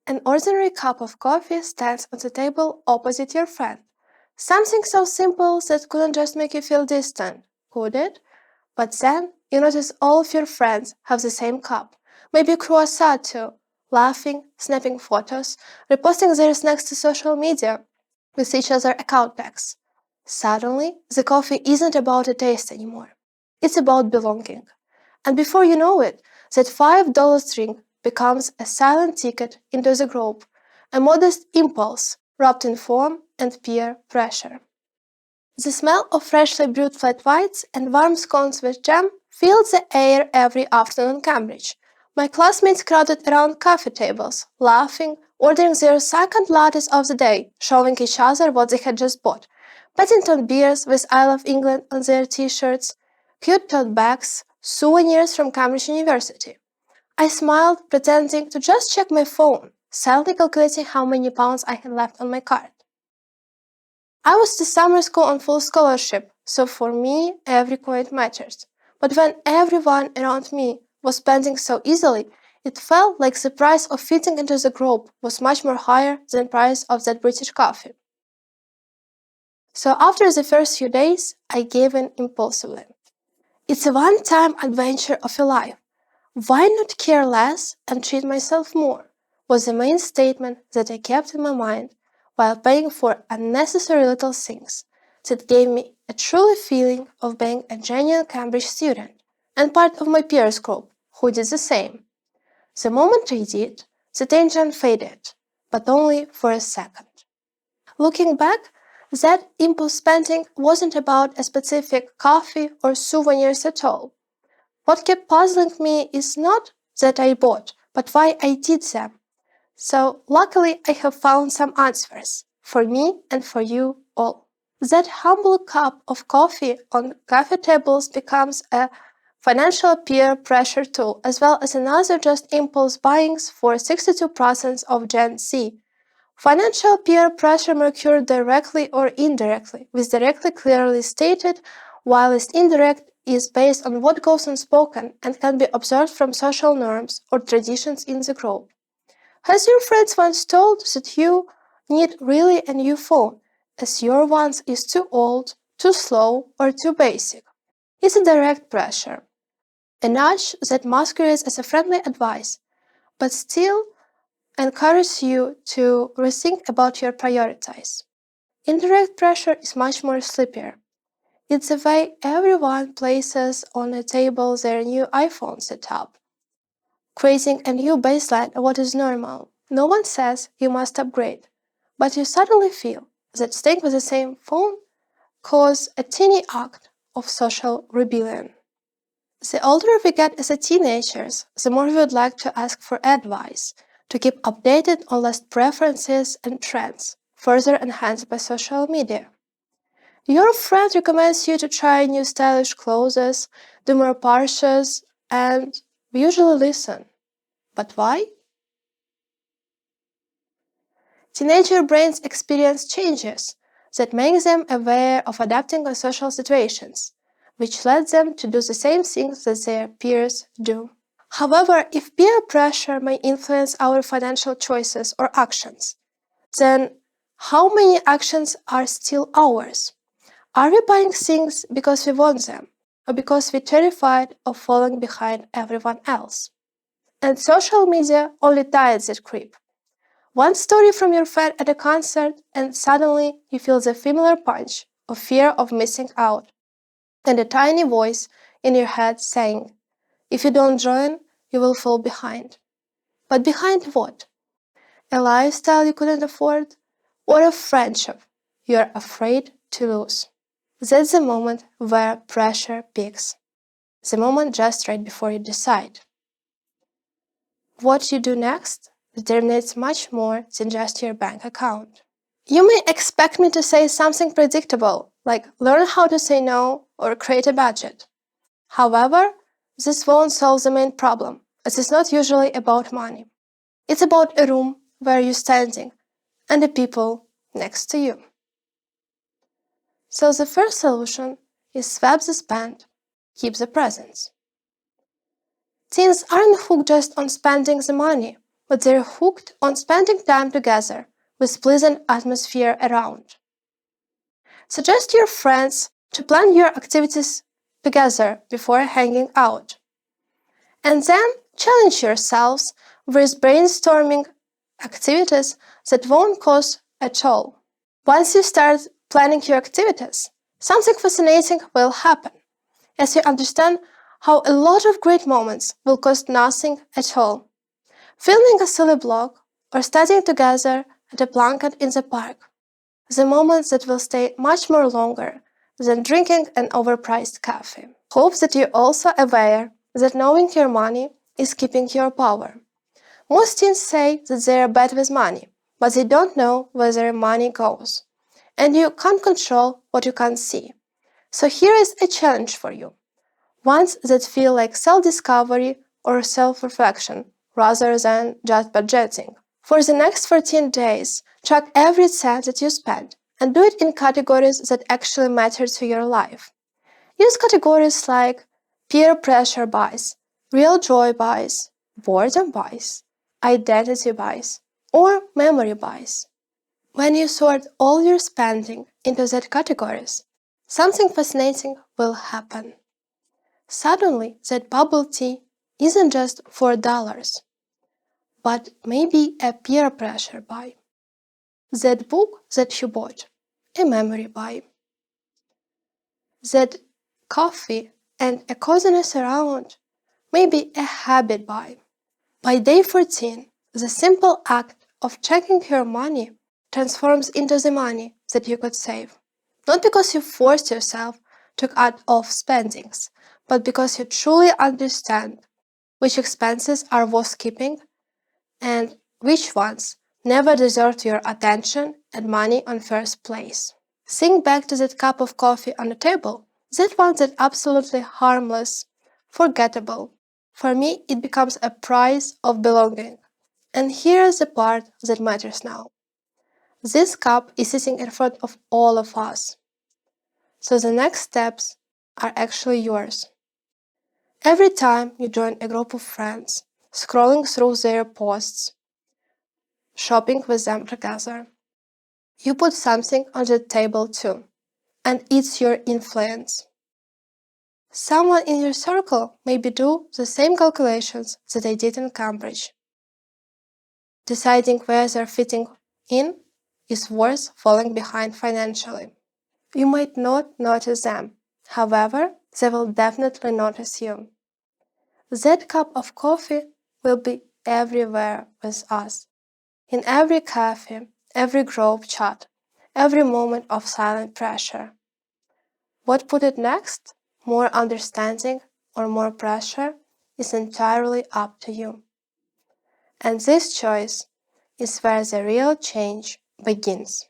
An ordinary cup of coffee stands on the table opposite your friend. Something so simple that couldn't just make you feel distant, could it? But then you notice all of your friends have the same cup, maybe a croissant too, laughing, snapping photos, reposting their snacks to social media with each other account tags. Suddenly, the coffee isn't about a taste anymore. It's about belonging. And before you know it, that $5 drink becomes a silent ticket into the group, a modest impulse wrapped in foam and peer pressure. The smell of freshly brewed flat whites and warm scones with jam filled the air every afternoon in Cambridge. My classmates crowded around coffee tables, laughing, ordering their second lattes of the day, showing each other what they had just bought. Paddington beers with I Love England on their t-shirts, cute tote bags, souvenirs from Cambridge University. I smiled, pretending to just check my phone, silently calculating how many pounds I had left on my card. I was to summer school on full scholarship, so for me, every coin mattered. But when everyone around me was spending so easily, it felt like the price of fitting into the group was much more higher than the price of that British coffee. So after the first few days, I gave in impulsively. It's a one-time adventure of a life. Why not care less and treat myself more? Was the main statement that I kept in my mind while paying for unnecessary little things that gave me a truly feeling of being a genuine Cambridge student and part of my peers group who did the same. The moment I did, the tension faded, but only for a second. Looking back, that impulse spending wasn't about a specific coffee or souvenirs at all. What kept puzzling me is not that I bought, but why I did them. So luckily I have found some answers, for me and for you all. That humble cup of coffee on cafe tables becomes a financial peer pressure tool, as well as another just impulse buyings for 62% of Gen Z. Financial peer pressure may occur directly or indirectly, with directly clearly stated, whilst indirect is based on what goes unspoken and can be observed from social norms or traditions in the group. Has your friends once told that you need really a new phone, as your one is too old, too slow, or too basic? It's a direct pressure, a nudge that masquerades as a friendly advice, but still encourages you to rethink about your priorities. Indirect pressure is much more slippier. It's the way everyone places on a table their new iPhone setup, creating a new baseline of what is normal. No one says you must upgrade, but you suddenly feel that staying with the same phone causes a teeny act of social rebellion. The older we get as teenagers, the more we would like to ask for advice, to keep updated on latest preferences and trends, further enhanced by social media. Your friend recommends you to try new stylish clothes, do more parches, and we usually listen. But why? Teenager brains experience changes that make them aware of adapting to social situations, which led them to do the same things that their peers do. However, if peer pressure may influence our financial choices or actions, then how many actions are still ours? Are we buying things because we want them, or because we're terrified of falling behind everyone else? And social media only ties that creep. One story from your friend at a concert, and suddenly you feel the familiar punch of fear of missing out, and a tiny voice in your head saying, if you don't join, you will fall behind. But behind what? A lifestyle you couldn't afford? Or a friendship you're afraid to lose? That's the moment where pressure peaks. The moment just right before you decide. What you do next determines much more than just your bank account. You may expect me to say something predictable, like learn how to say no or create a budget. However, this won't solve the main problem, as it's not usually about money. It's about a room where you're standing and the people next to you. So the first solution is swap the spend, keep the presence. Teens aren't hooked just on spending the money. but they're hooked on spending time together with pleasant atmosphere around. Suggest your friends to plan your activities together before hanging out. And then challenge yourselves with brainstorming activities that won't cost at all. Once you start planning your activities, something fascinating will happen as you understand how a lot of great moments will cost nothing at all. Filming a silly blog or studying together at a blanket in the park. The moments that will stay much more longer than drinking an overpriced coffee. Hope that you're also aware that knowing your money is keeping your power. Most teens say that they are bad with money, but they don't know where their money goes. And you can't control what you can't see. So here is a challenge for you. Ones that feel like self-discovery or self-reflection rather than just budgeting. For the next 14 days, track every cent that you spend and do it in categories that actually matter to your life. Use categories like peer pressure buys, real joy buys, boredom buys, identity buys, or memory buys. When you sort all your spending into those categories, something fascinating will happen. Suddenly, that bubble tea isn't just $4, but maybe a peer pressure buy. That book that you bought, a memory buy. That coffee and a coziness around, maybe a habit buy. By day 14, the simple act of checking your money transforms into the money that you could save. Not because you forced yourself to cut off spendings, but because you truly understand which expenses are worth keeping and which ones never deserved your attention and money in first place. Think back to that cup of coffee on the table, that one that's absolutely harmless, forgettable. For me, it becomes a prize of belonging. And here's the part that matters now. This cup is sitting in front of all of us. So the next steps are actually yours. Every time you join a group of friends, scrolling through their posts, shopping with them together, you put something on the table too, and it's your influence. Someone in your circle maybe do the same calculations that they did in Cambridge. Deciding where they're fitting in is worth falling behind financially. You might not notice them, however, they will definitely notice you. That cup of coffee will be everywhere with us. In every cafe, every group chat, every moment of silent pressure. What put it next? More understanding or more pressure is entirely up to you. And this choice is where the real change begins.